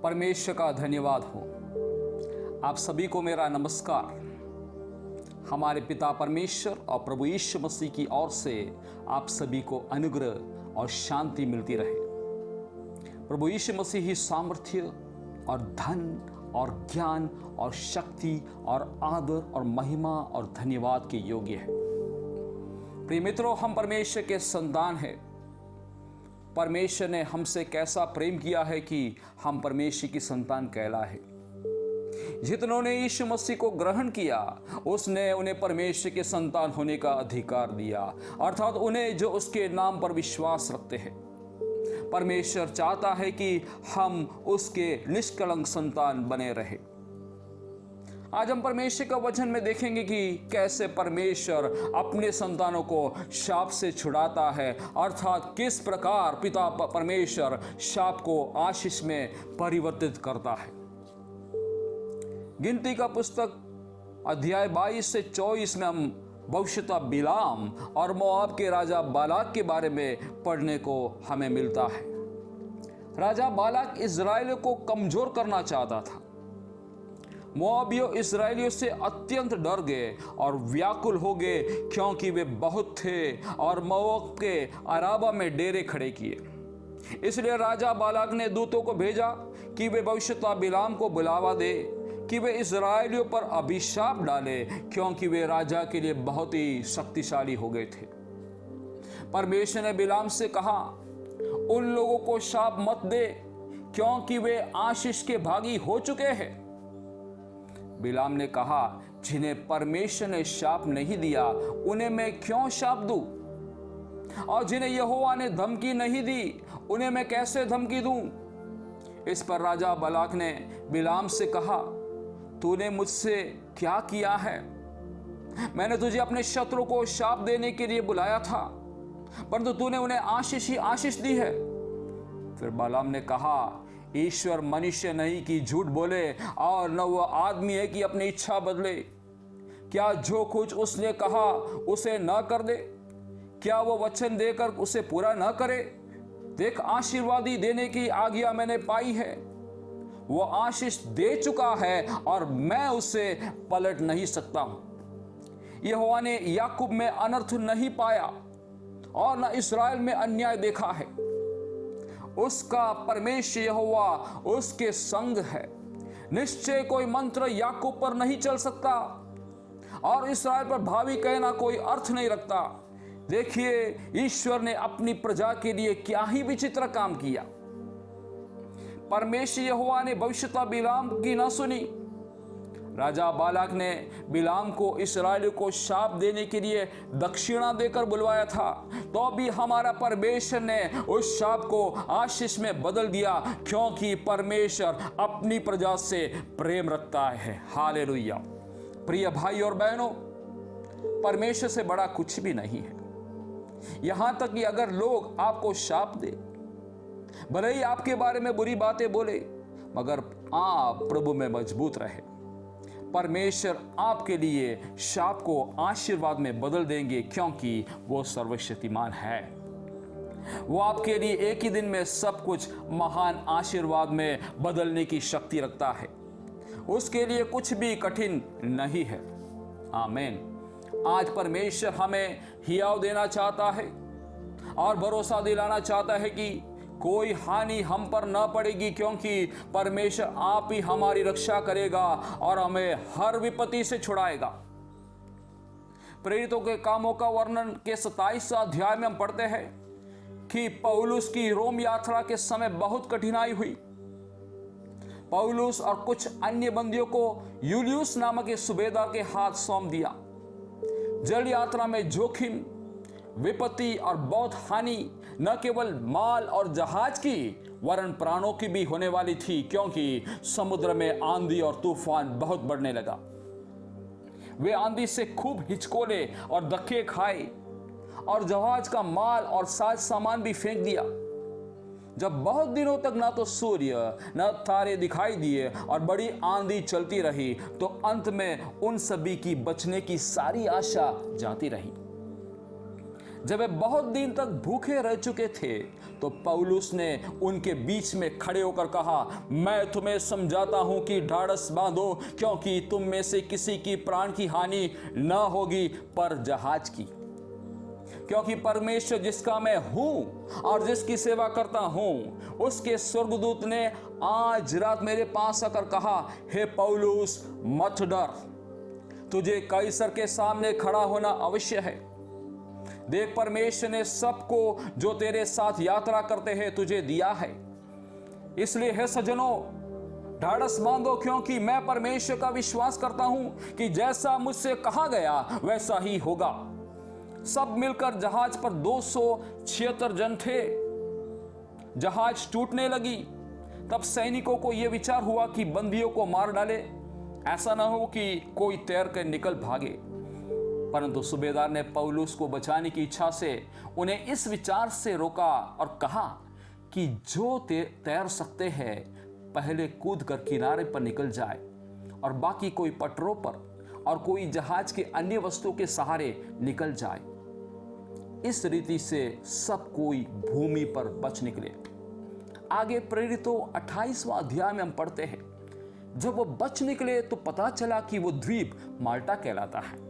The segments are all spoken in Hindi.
परमेश्वर का धन्यवाद हो। आप सभी को मेरा नमस्कार। हमारे पिता परमेश्वर और प्रभु यीशु मसीह की ओर से आप सभी को अनुग्रह और शांति मिलती रहे। प्रभु यीशु मसीह ही सामर्थ्य और धन और ज्ञान और शक्ति और आदर और महिमा और धन्यवाद के योग्य है। प्रिय मित्रों, हम परमेश्वर के संतान हैं। परमेश्वर ने हमसे कैसा प्रेम किया है कि हम परमेश्वर की संतान कहलाए। जितनों ने यीशु मसीह को ग्रहण किया, उसने उन्हें परमेश्वर के संतान होने का अधिकार दिया, अर्थात उन्हें जो उसके नाम पर विश्वास रखते हैं। परमेश्वर चाहता है कि हम उसके निष्कलंक संतान बने रहे। आज हम परमेश्वर का वचन में देखेंगे कि कैसे परमेश्वर अपने संतानों को शाप से छुड़ाता है, अर्थात किस प्रकार पिता परमेश्वर शाप को आशीष में परिवर्तित करता है। गिनती का पुस्तक अध्याय 22 से 24 में हम भविष्यता बिलाम और मोआब के राजा बालाक के बारे में पढ़ने को हमें मिलता है। राजा बालाक इस्राएलियों को कमजोर करना चाहता था। मोआबियों इस्राएलियों से अत्यंत डर गए और व्याकुल हो गए, क्योंकि वे बहुत थे और मोआब के अराबा में डेरे खड़े किए। इसलिए राजा बालाक ने दूतों को भेजा कि वे भविष्यता बिलाम को बुलावा दे कि वे इस्राएलियों पर अभिशाप डाले, क्योंकि वे राजा के लिए बहुत ही शक्तिशाली हो गए थे। परमेश्वर ने बिलाम से कहा, उन लोगों को शाप मत दे, क्योंकि वे आशीष के भागी हो चुके हैं। बिलाम ने कहा, जिन्हें परमेश्वर ने शाप नहीं दिया उन्हें मैं क्यों शाप दूं? और जिन्हें यहोवा ने धमकी नहीं दी उन्हें मैं कैसे धमकी दूं? इस पर राजा बालाक ने बिलाम से कहा, तूने मुझसे क्या किया है? मैंने तुझे अपने शत्रु को शाप देने के लिए बुलाया था, परंतु तूने उन्हें आशीष ही आशीष दी है। फिर बालाम ने कहा, ईश्वर मनुष्य नहीं कि झूठ बोले, और न वह आदमी है कि अपनी इच्छा बदले। क्या जो कुछ उसने कहा उसे न कर दे? क्या वो वचन देकर उसे पूरा न करे? देख, आशीर्वादी देने की आज्ञा मैंने पाई है। वो आशीष दे चुका है और मैं उसे पलट नहीं सकता हूं। यहोवा ने याकूब में अनर्थ नहीं पाया और न इस्राएल में अन्याय देखा है। उसका परमेश्वर यहोवा उसके संग है। निश्चय कोई मंत्र याकूब पर नहीं चल सकता और इस्राएल पर भावी कहना कोई अर्थ नहीं रखता। देखिए, ईश्वर ने अपनी प्रजा के लिए क्या ही विचित्र काम किया। परमेश्वर यहोवा ने भविष्यता बिलाम की न सुनी। राजा बालाक ने बिलाम को इस्राएलियों को शाप देने के लिए दक्षिणा देकर बुलवाया था, तो भी हमारा परमेश्वर ने उस शाप को आशीष में बदल दिया, क्योंकि परमेश्वर अपनी प्रजा से प्रेम रखता है। हालेलुया। प्रिय भाई और बहनों, परमेश्वर से बड़ा कुछ भी नहीं है। यहां तक कि अगर लोग आपको शाप दे, भले ही आपके बारे में बुरी बातें बोले, मगर आप प्रभु में मजबूत रहे। परमेश्वर आपके लिए शाप को आशीर्वाद में बदल देंगे, क्योंकि वो सर्वशक्तिमान है। वो आपके लिए एक ही दिन में सब कुछ महान आशीर्वाद में बदलने की शक्ति रखता है। उसके लिए कुछ भी कठिन नहीं है। आमीन। आज परमेश्वर हमें हियाव देना चाहता है और भरोसा दिलाना चाहता है कि कोई हानि हम पर न पड़ेगी, क्योंकि परमेश्वर आप ही हमारी रक्षा करेगा और हमें हर विपत्ति से छुड़ाएगा। प्रेरितों के कामों का वर्णन के 27 अध्याय में हम पढ़ते हैं कि पौलुस की रोम यात्रा के समय बहुत कठिनाई हुई। पौलुस और कुछ अन्य बंदियों को यूलियुस नामक एक सूबेदार के हाथ सौंप दिया। जल यात्रा में जोखिम, विपत्ति और बहुत हानि न केवल माल और जहाज की, वरन प्राणों की भी होने वाली थी, क्योंकि समुद्र में आंधी और तूफान बहुत बढ़ने लगा। वे आंधी से खूब हिचकोले और धक्के खाए और जहाज का माल और साज सामान भी फेंक दिया। जब बहुत दिनों तक ना तो सूर्य न तारे दिखाई दिए और बड़ी आंधी चलती रही, तो अंत में उन सभी की बचने की सारी आशा जाती रही। जब वे बहुत दिन तक भूखे रह चुके थे तो पौलुस ने उनके बीच में खड़े होकर कहा, मैं तुम्हें समझाता हूं कि ढाढ़स बांधो, क्योंकि तुम में से किसी की प्राण की हानि न होगी पर जहाज की। क्योंकि परमेश्वर जिसका मैं हूं और जिसकी सेवा करता हूं, उसके स्वर्गदूत ने आज रात मेरे पास आकर कहा, हे पौलुस मत डर, तुझे कैसर के सामने खड़ा होना अवश्य है। देख, परमेश्वर ने सबको जो तेरे साथ यात्रा करते हैं तुझे दिया है। इसलिए हे सज्जनों, ढाढ़स बांधो, क्योंकि मैं परमेश्वर का विश्वास करता हूं कि जैसा मुझसे कहा गया वैसा ही होगा। सब मिलकर जहाज पर 276 जन थे। जहाज टूटने लगी। तब सैनिकों को यह विचार हुआ कि बंदियों को मार डाले, ऐसा ना हो कि कोई तैर कर निकल भागे। परंतु सूबेदार ने पौलुस को बचाने की इच्छा से उन्हें इस विचार से रोका और कहा कि जो तैर सकते हैं पहले कूद कर किनारे पर निकल जाए और बाकी कोई पटरों पर और कोई जहाज के अन्य वस्तुओं के सहारे निकल जाए। इस रीति से सब कोई भूमि पर बच निकले। आगे प्रेरितों 28वां अध्याय में हम पढ़ते हैं, जब वो बच निकले तो पता चला कि वो द्वीप माल्टा कहलाता है।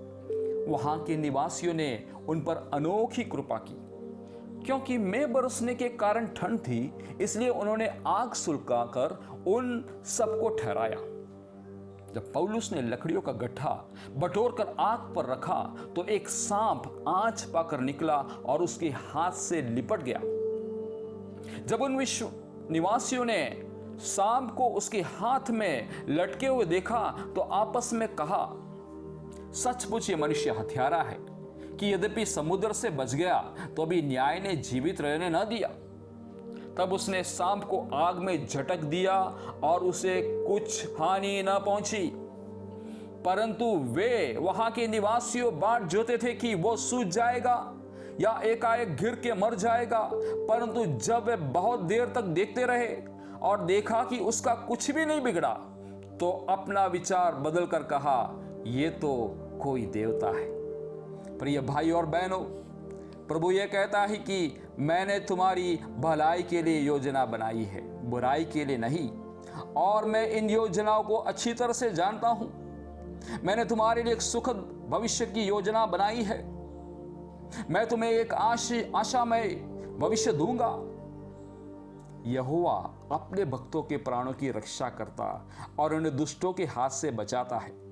वहां के निवासियों ने उन पर अनोखी कृपा की। क्योंकि मेघ बरसने के कारण ठंड थी, इसलिए उन्होंने आग सुलगाकर उन सबको ठहराया। जब पौलुस ने लकड़ियों का गट्ठा बटोर कर आग पर रखा तो एक सांप आंच पाकर निकला और उसके हाथ से लिपट गया। जब उन निवासियों ने सांप को उसके हाथ में लटके हुए देखा तो आपस में कहा, सचमुच ये मनुष्य हत्यारा है कि यद्यपि समुद्र से बच गया तो भी न्याय ने जीवित रहने न दिया। तब उसने सांप को आग में झटक दिया और उसे कुछ हानि न पहुंची। परंतु वे वहां के निवासियों बाट जोते थे कि वो सूझ जाएगा या एकाएक गिर के मर जाएगा। परंतु जब वे बहुत देर तक देखते रहे और देखा कि उसका कुछ भी नहीं बिगड़ा, तो अपना विचार बदल कर कहा, ये तो कोई देवता है। प्रिय भाई और बहनों, प्रभु यह कहता है कि मैंने तुम्हारी भलाई के लिए योजना बनाई है, बुराई के लिए नहीं, और मैं इन योजनाओं को अच्छी तरह से जानता हूं। मैंने तुम्हारे लिए एक सुखद भविष्य की योजना बनाई है। मैं तुम्हें एक आशामय भविष्य दूंगा। यहोवा अपने भक्तों के प्राणों की रक्षा करता और उन्हें दुष्टों के हाथ से बचाता है।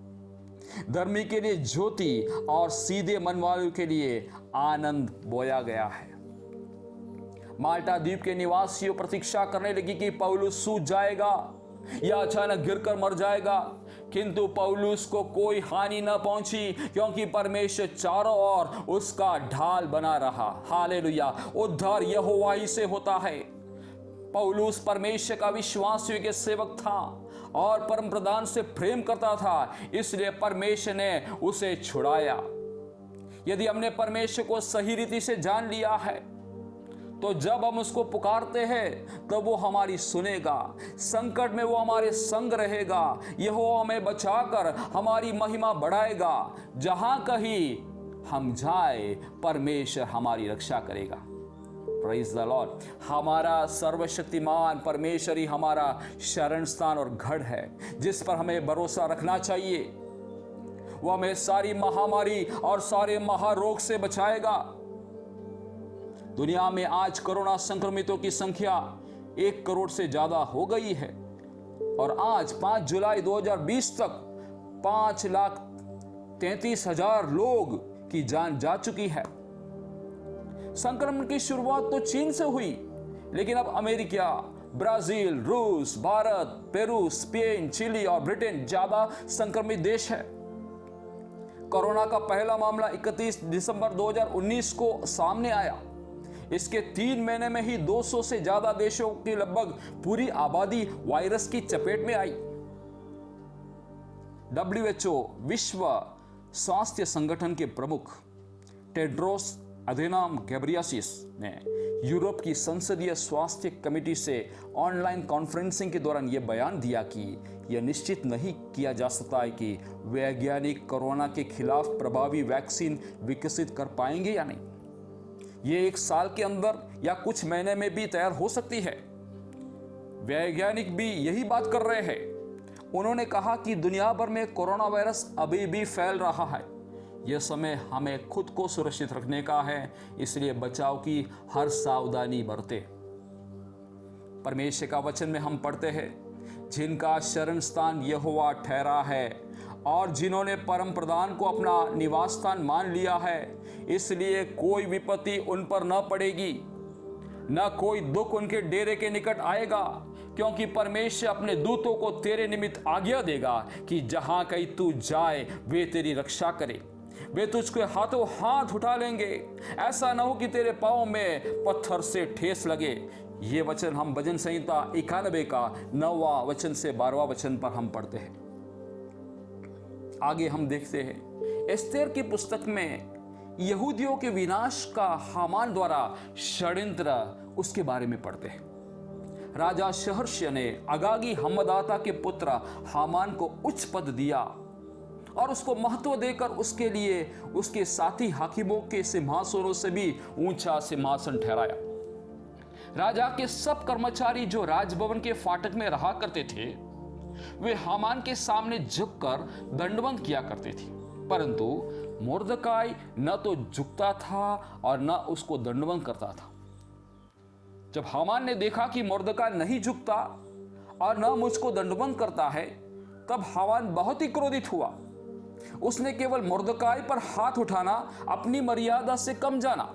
धर्मी के लिए ज्योति और सीधे मन वालों के लिए आनंद बोया गया है। माल्टा द्वीप के निवासियों प्रतीक्षा करने लगी कि पौलुस सूझ जाएगा या अचानक गिरकर मर जाएगा, किंतु पौलुस को कोई हानि न पहुंची, क्योंकि परमेश्वर चारों ओर उसका ढाल बना रहा। हालेलुया! उद्धार यहोवा ही से होता है। पौलुस परमेश्वर का विश्वास योग्य सेवक था और परम प्रधान से प्रेम करता था, इसलिए परमेश्वर ने उसे छुड़ाया। यदि हमने परमेश्वर को सही रीति से जान लिया है तो जब हम उसको पुकारते हैं तो वो हमारी सुनेगा। संकट में वो हमारे संग रहेगा। यहोवा हमें बचाकर हमारी महिमा बढ़ाएगा। जहां कहीं हम जाए परमेश्वर हमारी रक्षा करेगा। Praise the Lord. हमारा सर्वशक्तिमान परमेश्वर ही हमारा शरण स्थान और गढ़ है, जिस पर हमें भरोसा रखना चाहिए। वो हमें सारी महामारी और सारे महारोग से बचाएगा। दुनिया में आज कोरोना संक्रमितों की संख्या 1 करोड़ से ज्यादा हो गई है और आज 5 जुलाई 2020 तक 5,33,000 लोग की जान जा चुकी है। संक्रमण की शुरुआत तो चीन से हुई, लेकिन अब अमेरिका, ब्राजील, रूस, भारत, पेरू, स्पेन, चिली और ब्रिटेन ज्यादा संक्रमित देश है। कोरोना का पहला मामला 31 दिसंबर 2019 को सामने आया। इसके 3 महीने में ही 200 से ज्यादा देशों की लगभग पूरी आबादी वायरस की चपेट में आई। WHO विश्व स्वास्थ्य संगठन के प्रमुख टेड्रोस अधेनॉम घेब्रेयेसस ने यूरोप की संसदीय स्वास्थ्य कमेटी से ऑनलाइन कॉन्फ्रेंसिंग के दौरान यह बयान दिया कि यह निश्चित नहीं किया जा सकता है कि वैज्ञानिक कोरोना के खिलाफ प्रभावी वैक्सीन विकसित कर पाएंगे या नहीं। ये 1 साल के अंदर या कुछ महीने में भी तैयार हो सकती है। वैज्ञानिक भी यही बात कर रहे हैं। उन्होंने कहा कि दुनिया भर में कोरोना वायरस अभी भी फैल रहा है। यह समय हमें खुद को सुरक्षित रखने का है, इसलिए बचाव की हर सावधानी बरते। परमेश्वर का वचन में हम पढ़ते हैं, जिनका शरण स्थान यहोवा ठहरा है और जिन्होंने परम प्रधान को अपना निवास स्थान मान लिया है, इसलिए कोई विपत्ति उन पर न पड़ेगी, न कोई दुख उनके डेरे के निकट आएगा, क्योंकि परमेश्वर अपने दूतों को तेरे निमित्त आज्ञा देगा कि जहां कहीं तू जाए वे तेरी रक्षा करे। वे तुझको हाथों हाथ उठा लेंगे, ऐसा न हो कि तेरे पांव में पत्थर से ठेस लगे। ये वचन हम भजन संहिता 91 का 9वां वचन से 12वां वचन पर हम पढ़ते हैं। आगे हम देखते हैं एस्तेर की पुस्तक में यहूदियों के विनाश का हामान द्वारा षड्यंत्र उसके बारे में पढ़ते हैं। राजा सहर्ष ने अगागी हम्मदाता के पुत्र हामान को उच्च पद दिया और उसको महत्व देकर उसके लिए उसके साथी हाकिमों के सिंहासनों से भी ऊंचा सिंहासन ठहराया। राजा के सब कर्मचारी जो राजभवन के फाटक में रहा करते थे, वे हामान के सामने झुककर दंडवत किया करते थे, परंतु मोर्दकाई न तो झुकता था और न उसको दंडवत करता था। जब हामान ने देखा कि मोर्दकाई नहीं झुकता और न मुझको दंडवत करता है, तब हामान बहुत ही क्रोधित हुआ। उसने केवल मोर्दकाई पर हाथ उठाना अपनी मर्यादा से कम जाना।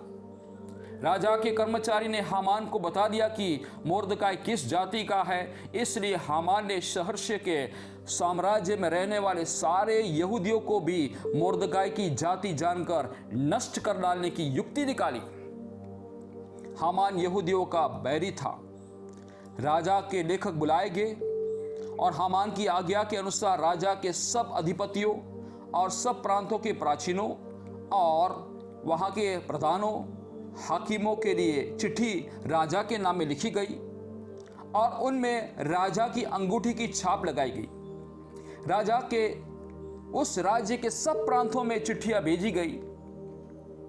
राजा के कर्मचारी ने हामान को बता दिया कि मोर्दकाई किस जाति का है, इसलिए हामान ने सहर्ष के साम्राज्य में रहने वाले सारे यहूदियों को भी मोर्दकाई की जाति जानकर नष्ट कर डालने की युक्ति निकाली। हामान यहूदियों का बैरी था। राजा के लेखक बुलाए गए और हामान की आज्ञा के अनुसार राजा के सब अधिपतियों और सब प्रांतों के प्राचीनों और वहां के प्रधानों हाकिमों के लिए चिट्ठी राजा के नाम में लिखी गई और उनमें राजा की अंगूठी की छाप लगाई गई। राजा के उस राज्य के सब प्रांतों में चिट्ठियां भेजी गई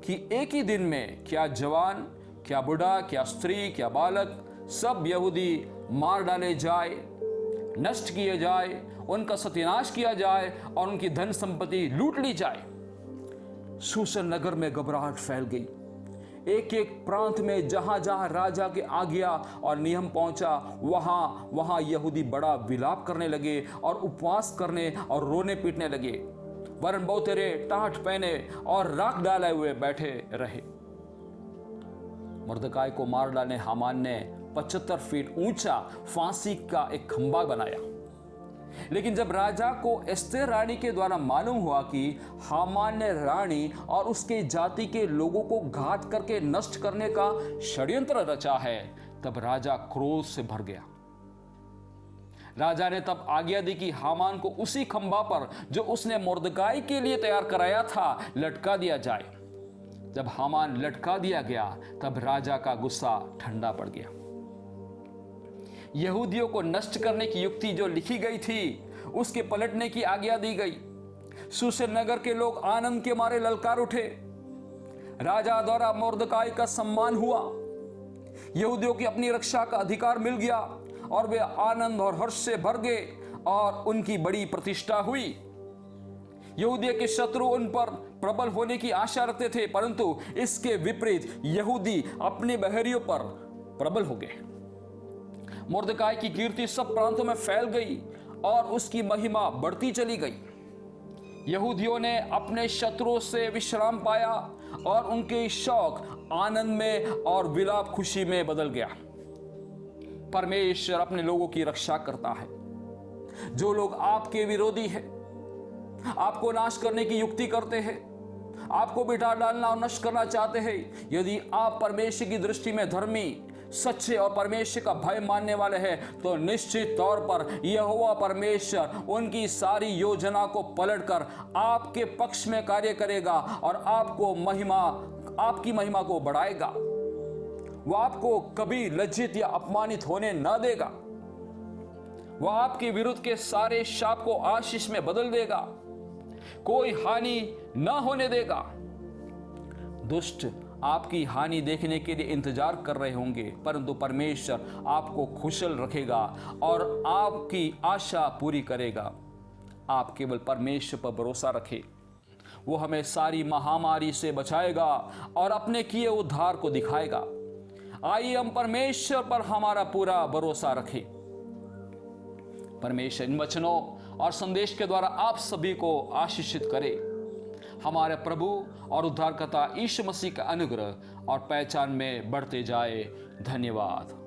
कि एक ही दिन में क्या जवान, क्या बूढ़ा, क्या स्त्री, क्या बालक, सब यहूदी मार डाले जाए, नष्ट किए जाए, उनका सत्यानाश किया जाए और उनकी धन संपत्ति लूट ली जाए। शूशन नगर में घबराहट फैल गई। एक एक प्रांत में जहां जहां राजा के आज्ञा और नियम पहुंचा, वहां यहूदी बड़ा विलाप करने लगे और उपवास करने और रोने पीटने लगे, वरन बहुतेरे टाट पहने और राख डाले हुए बैठे रहे। मोर्दकाई को मार डालने हामान ने 75 फीट ऊंचा फांसी का एक खंबा बनाया। लेकिन जब राजा को एस्तेर रानी के द्वारा मालूम हुआ कि हामान ने रानी और उसके जाति के लोगों को घात करके नष्ट करने का षड्यंत्र रचा है, तब राजा क्रोध से भर गया। राजा ने तब आज्ञा दी कि हामान को उसी खंबा पर जो उसने मोर्दकाई के लिए तैयार कराया था लटका दिया जाए। जब हामान लटका दिया गया, तब राजा का गुस्सा ठंडा पड़ गया। यहूदियों को नष्ट करने की युक्ति जो लिखी गई थी, उसके पलटने की आज्ञा दी गई। शूशन नगर के लोग आनंद के मारे ललकार उठे। राजा द्वारा मोर्दकाई का सम्मान हुआ। यहूदियों की अपनी रक्षा का अधिकार मिल गया और वे आनंद और हर्ष से भर गए और उनकी बड़ी प्रतिष्ठा हुई। यहूदियों के शत्रु उन पर प्रबल होने की आशा रखते थे, परंतु इसके विपरीत यहूदी अपने बहरियों पर प्रबल हो गए। मोर्दकाई की कीर्ति सब प्रांतों में फैल गई और उसकी महिमा बढ़ती चली गई। यहूदियों ने अपने शत्रुओं से विश्राम पाया और उनके शौक आनंद में और विलाप खुशी में बदल गया। परमेश्वर अपने लोगों की रक्षा करता है। जो लोग आपके विरोधी हैं, आपको नाश करने की युक्ति करते हैं, आपको बिठा डालना और नष्ट करना चाहते हैं, यदि आप परमेश्वर की दृष्टि में धर्मी, सच्चे और परमेश्वर का भय मानने वाले हैं, तो निश्चित तौर पर यहोवा परमेश्वर उनकी सारी योजना को पलटकर आपके पक्ष में कार्य करेगा और आपकी महिमा को बढ़ाएगा। वह आपको कभी लज्जित या अपमानित होने न देगा। वह आपके विरुद्ध के सारे शाप को आशीष में बदल देगा। कोई हानि न होने देगा। दुष्ट आपकी हानि देखने के लिए इंतजार कर रहे होंगे, परंतु परमेश्वर आपको कुशल रखेगा और आपकी आशा पूरी करेगा। आप केवल परमेश्वर पर भरोसा रखें, वो हमें सारी महामारी से बचाएगा और अपने किए उद्धार को दिखाएगा। आइए हम परमेश्वर पर हमारा पूरा भरोसा रखें। परमेश्वर इन वचनों और संदेश के द्वारा आप सभी को आशीषित करे। हमारे प्रभु और उद्धारकर्ता यीशु मसीह का अनुग्रह और पहचान में बढ़ते जाए। धन्यवाद।